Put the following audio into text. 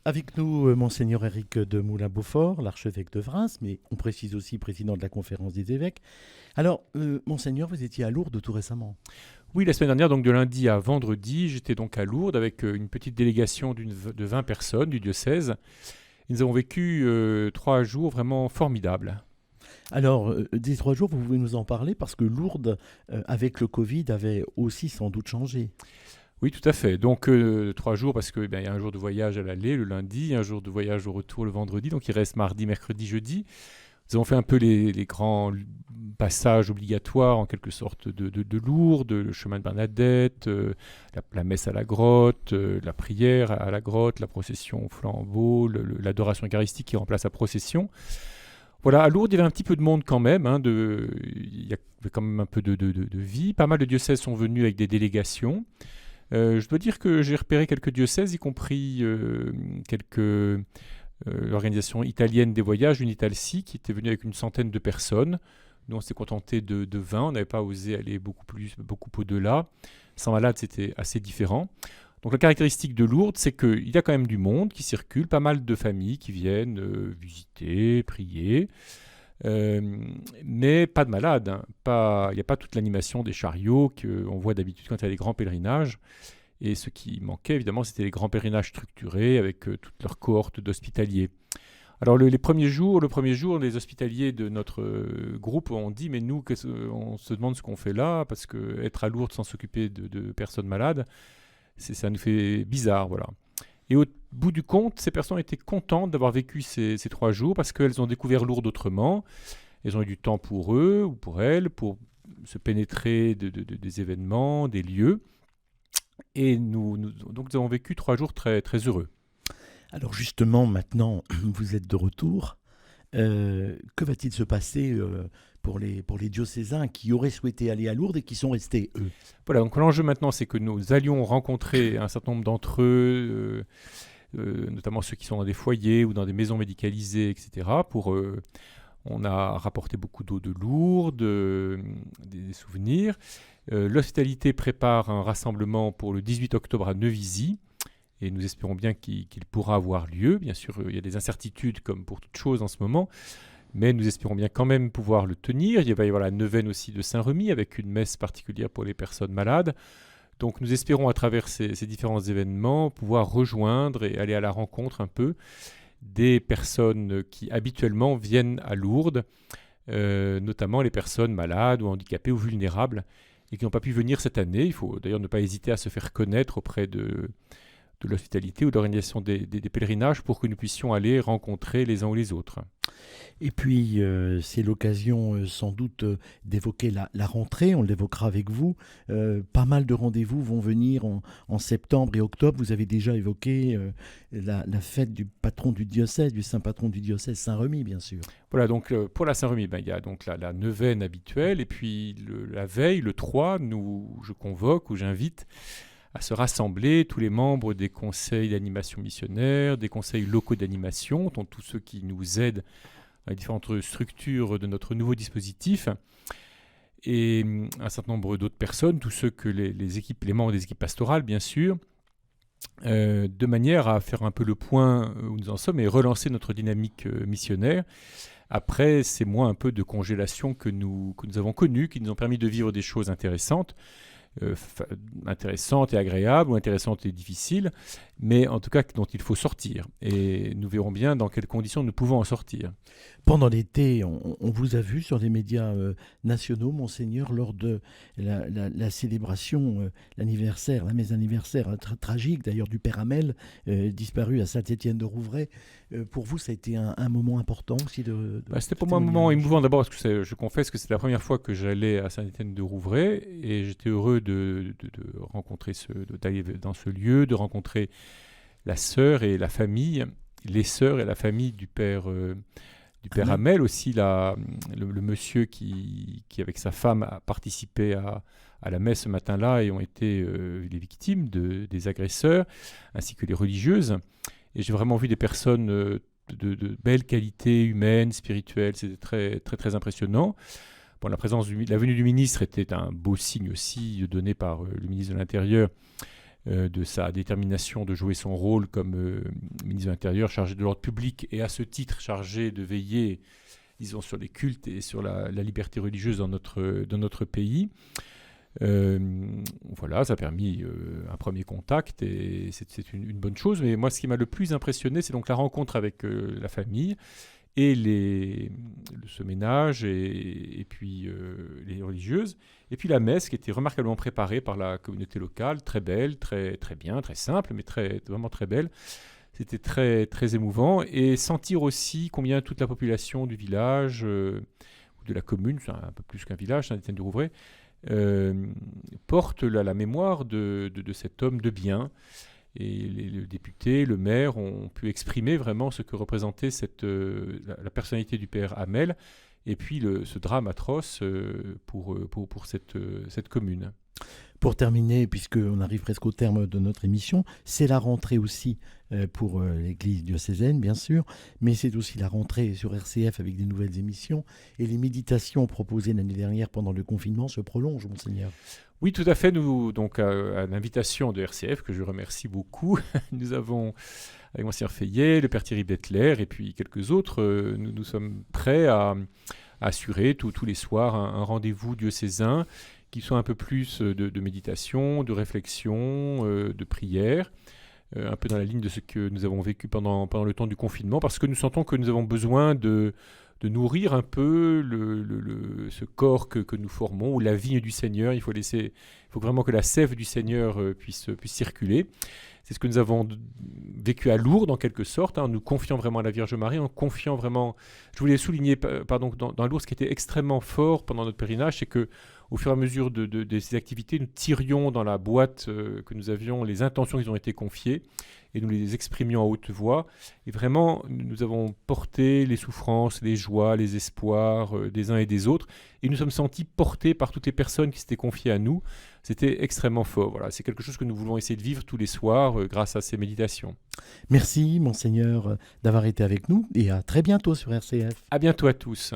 Avec nous, Monseigneur Éric de Moulin-Beaufort, l'archevêque de Reims, mais on précise aussi président de la conférence des évêques. Alors, Monseigneur, vous étiez à Lourdes tout récemment. Oui, la semaine dernière, donc de lundi à vendredi, j'étais donc à Lourdes avec une petite délégation de 20 personnes du diocèse. Et nous avons vécu 3 jours vraiment formidables. Alors, des 3 jours, vous pouvez nous en parler parce que Lourdes, avec le Covid, avait aussi sans doute changé. Oui, tout à fait. Donc 3 jours parce qu'il y a un jour de voyage à l'aller le lundi, un jour de voyage au retour le vendredi, donc il reste mardi, mercredi, jeudi. Nous avons fait un peu les grands passages obligatoires en quelque sorte de Lourdes, le chemin de Bernadette, la messe à la grotte, la prière à la grotte, la procession au flambeau, l'adoration eucharistique qui remplace la procession. Voilà, à Lourdes, il y avait un petit peu de monde quand même, il y avait quand même un peu de vie. Pas mal de diocèses sont venus avec des délégations. Je dois dire que j'ai repéré quelques diocèses, y compris l'organisation italienne des voyages, Unitalsi, qui était venue avec une centaine de personnes. Nous, on s'est contenté de 20, on n'avait pas osé aller beaucoup au-delà. Sans malade, c'était assez différent. Donc la caractéristique de Lourdes, c'est qu'il y a quand même du monde qui circule, pas mal de familles qui viennent visiter, prier, mais pas de malades. Il n'y a pas toute l'animation des chariots qu'on voit d'habitude quand il y a des grands pèlerinages. Et ce qui manquait, évidemment, c'était les grands pèlerinages structurés avec toute leur cohorte d'hospitaliers. Alors, le premier jour, les hospitaliers de notre groupe ont dit, mais nous, on se demande ce qu'on fait là, parce que être à Lourdes sans s'occuper de personnes malades, ça nous fait bizarre, voilà. Et au bout du compte, ces personnes étaient contentes d'avoir vécu ces 3 jours, parce qu'elles ont découvert Lourdes autrement. Elles ont eu du temps pour eux, ou pour elles, pour se pénétrer des événements, des lieux. Et donc nous avons vécu 3 jours très, très heureux. Alors justement, maintenant, vous êtes de retour. Que va-t-il se passer pour les diocésains qui auraient souhaité aller à Lourdes et qui sont restés, eux? Voilà, donc l'enjeu maintenant, c'est que nous allions rencontrer un certain nombre d'entre eux, notamment ceux qui sont dans des foyers ou dans des maisons médicalisées, etc. On a rapporté beaucoup d'eau de Lourdes, des souvenirs. L'hospitalité prépare un rassemblement pour le 18 octobre à Neuvisi. Et nous espérons bien qu'il pourra avoir lieu. Bien sûr, il y a des incertitudes comme pour toute chose en ce moment, mais nous espérons bien quand même pouvoir le tenir. Il va y avoir la neuvaine aussi de Saint-Remy avec une messe particulière pour les personnes malades. Donc nous espérons à travers ces différents événements pouvoir rejoindre et aller à la rencontre un peu des personnes qui habituellement viennent à Lourdes, notamment les personnes malades ou handicapées ou vulnérables et qui n'ont pas pu venir cette année. Il faut d'ailleurs ne pas hésiter à se faire connaître auprès de l'hospitalité ou de l'organisation des pèlerinages pour que nous puissions aller rencontrer les uns ou les autres. Et puis, c'est l'occasion sans doute d'évoquer la rentrée, on l'évoquera avec vous. Pas mal de rendez-vous vont venir en septembre et octobre. Vous avez déjà évoqué la fête du patron du diocèse, du saint patron du diocèse, Saint-Remy, bien sûr. Voilà, donc pour la Saint-Remy, il y a donc la neuvaine habituelle, et puis la veille, le 3, je convoque ou j'invite à se rassembler tous les membres des conseils d'animation missionnaire, des conseils locaux d'animation, dont tous ceux qui nous aident dans les différentes structures de notre nouveau dispositif, et un certain nombre d'autres personnes, tous ceux que les membres des équipes pastorales, bien sûr, de manière à faire un peu le point où nous en sommes et relancer notre dynamique missionnaire. Après ces mois un peu de congélation que nous avons connus, qui nous ont permis de vivre des choses intéressantes, intéressantes et agréables ou intéressantes et difficiles, mais en tout cas dont il faut sortir. Et nous verrons bien dans quelles conditions nous pouvons en sortir. Pendant l'été, on vous a vu sur les médias nationaux, Monseigneur, lors de la célébration, l'anniversaire, la messe anniversaire tragique d'ailleurs du Père Hamel, disparu à Saint-Étienne-de-Rouvray. Pour vous, ça a été un moment important aussi C'était pour moi un moment émouvant d'abord parce que je confesse que c'est la première fois que j'allais à Saint-Étienne-de-Rouvray et j'étais heureux d'aller dans ce lieu, de rencontrer la sœur et la famille, les sœurs et la famille du Père Hamel, aussi le monsieur qui avec sa femme a participé à la messe ce matin-là et ont été les victimes des agresseurs, ainsi que les religieuses. Et j'ai vraiment vu des personnes de belle qualité humaine, spirituelle. C'était très, très, très impressionnant. Bon, la venue du ministre était un beau signe aussi donné par le ministre de l'Intérieur. de sa détermination de jouer son rôle comme ministre de l'Intérieur chargé de l'ordre public et à ce titre chargé de veiller, disons, sur les cultes et sur la liberté religieuse dans notre pays. Voilà, ça a permis un premier contact et c'est une bonne chose. Mais moi, ce qui m'a le plus impressionné, c'est donc la rencontre avec la famille et ce ménage et puis les religieuses. Et puis la messe qui était remarquablement préparée par la communauté locale, très belle, très, très bien, très simple, mais vraiment très belle. C'était très, très émouvant. Et sentir aussi combien toute la population du village, ou de la commune, c'est un peu plus qu'un village, Saint-Étienne-du-Rouvray, porte la mémoire de cet homme de bien. Et le député, le maire ont pu exprimer vraiment ce que représentait la personnalité du père Hamel et puis ce drame atroce pour cette commune. Pour terminer, puisqu'on arrive presque au terme de notre émission, c'est la rentrée aussi pour l'église diocésaine, bien sûr, mais c'est aussi la rentrée sur RCF avec des nouvelles émissions. Et les méditations proposées l'année dernière pendant le confinement se prolongent, monseigneur. Oui, tout à fait. Nous, donc, à l'invitation de RCF, que je remercie beaucoup, nous avons, avec Monseigneur Feillet, le Père Thierry Bettler et puis quelques autres, nous sommes prêts à assurer tous les soirs un rendez-vous diocésain qui soit un peu plus de méditation, de réflexion, de prière, un peu dans la ligne de ce que nous avons vécu pendant le temps du confinement, parce que nous sentons que nous avons besoin de nourrir un peu ce corps que nous formons, ou la vigne du Seigneur. Il faut vraiment que la sève du Seigneur puisse circuler. C'est ce que nous avons vécu à Lourdes, en quelque sorte, en nous confiant vraiment à la Vierge Marie, en confiant vraiment... Je voulais souligner, dans Lourdes, ce qui était extrêmement fort pendant notre pèlerinage, c'est que au fur et à mesure de ces activités, nous tirions dans la boîte que nous avions les intentions qui nous ont été confiées et nous les exprimions à haute voix. Et vraiment, nous avons porté les souffrances, les joies, les espoirs des uns et des autres. Et nous sommes sentis portés par toutes les personnes qui s'étaient confiées à nous. C'était extrêmement fort. Voilà, c'est quelque chose que nous voulons essayer de vivre tous les soirs grâce à ces méditations. Merci, monseigneur, d'avoir été avec nous et à très bientôt sur RCF. À bientôt à tous.